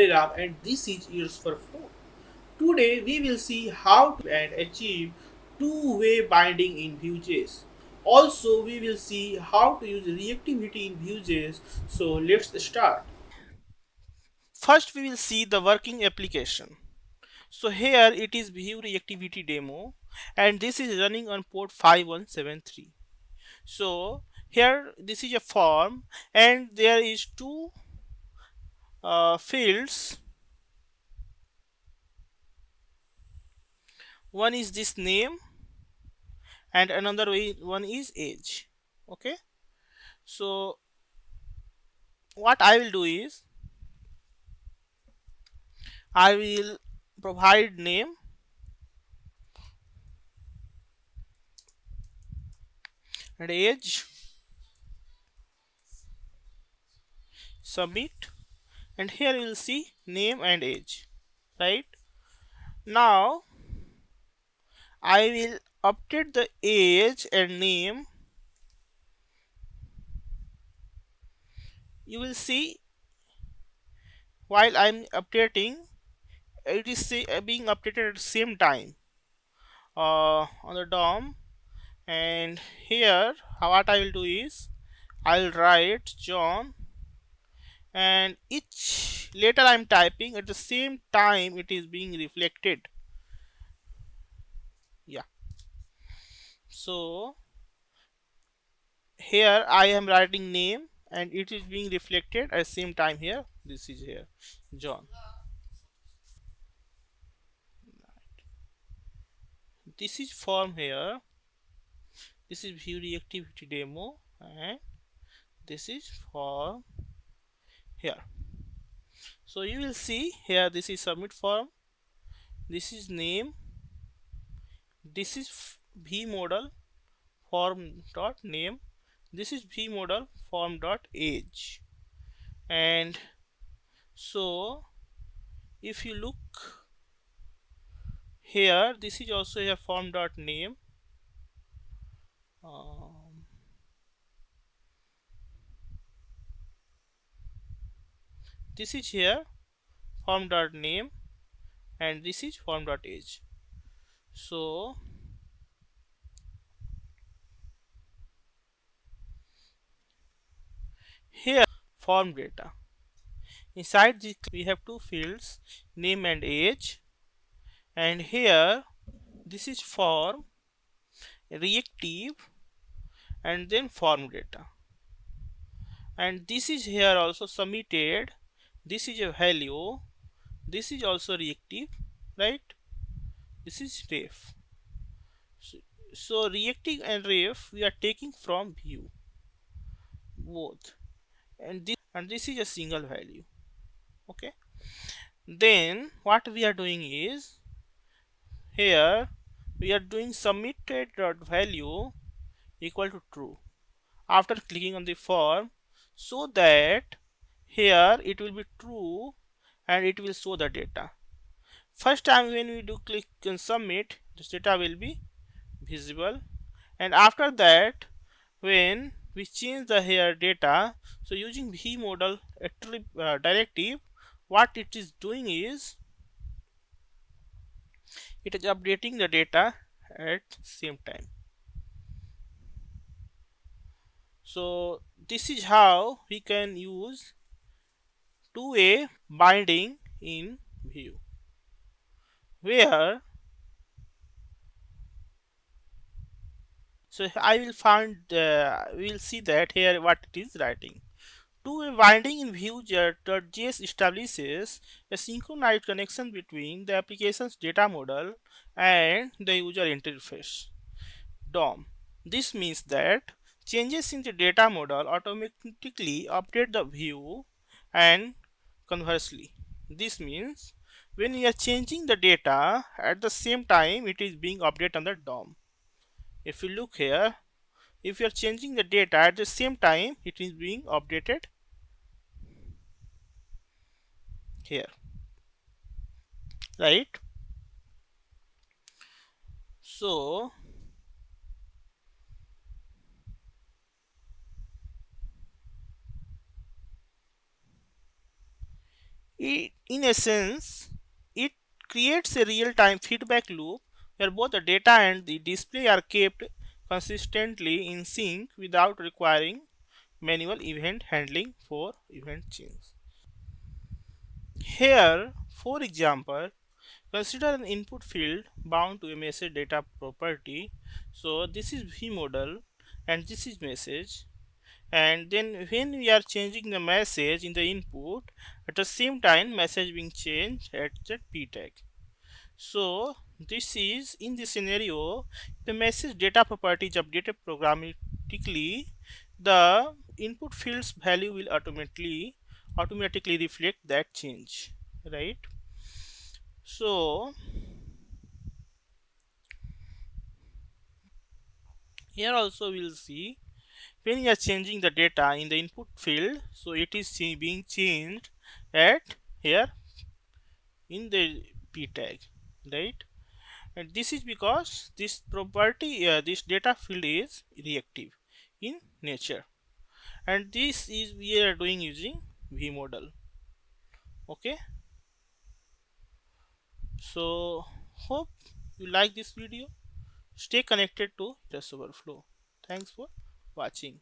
Ram and this is ears for flow. Today we will see how to and achieve two-way binding in Vue.js. Also we will see how to use reactivity in Vue.js. So let's start. First we will see the working application. So here it is Vue reactivity demo and this is running on port 5173. So here this is a form and there is two fields. One is this name and another one is age. Okay, so what I will do is I will provide name and age, submit, and here you will see name and age. Right now I will update the age and name. You will see while I'm updating it is being updated at the same time on the DOM. And here what I will do is I'll write John and each letter I'm typing at the same time it is being reflected. Yeah, so here I am writing name and it is being reflected at the same time. Here this is here John. This is form here, this is Vue reactivity demo and this is form here. So you will see here this is submit form, this is name, this is v model form dot name, this is v model form dot age. And so if you look here this is also a form dot name, um, this is here form dot name and this is form dot age. So here form data, inside this we have two fields name and age, and here this is form reactive and then form data, and this is here also submitted, this is a value, this is also reactive, right? This is ref. So reactive and ref we are taking from Vue both, and this is a single value. Okay, then what we are doing is here we are doing submitted dot value equal to true after clicking on the form, so that here it will be true and it will show the data. First time when we do click and submit, this data will be visible, and after that when we change the here data, so using v model directive, what it is doing is it is updating the data at same time. So this is how we can use two-way binding in Vue, where so I will find we will see that here what it is writing. Two-way binding in Vue.js establishes a synchronized connection between the application's data model and the user interface DOM. This means that changes in the data model automatically update the view, and conversely. This means when we are changing the data at the same time it is being updated on the DOM. If you look here, if you are changing the data at the same time it is being updated here, right? So In essence, it creates a real-time feedback loop where both the data and the display are kept consistently in sync without requiring manual event handling for event change. Here, for example, consider an input field bound to a message data property. So this is v model and this is message, and then when we are changing the message in the input, at the same time message being changed at the p tag. So this is in this scenario, the message data property is updated programmatically, the input field's value will automatically reflect that change, right? So here also we'll see when you are changing the data in the input field, so it is being changed at here in the p tag, right? And this is because this property, this data field is reactive in nature, and this is we are doing using v model. Okay, so hope you like this video. Stay connected to Overflow. Thanks for watching.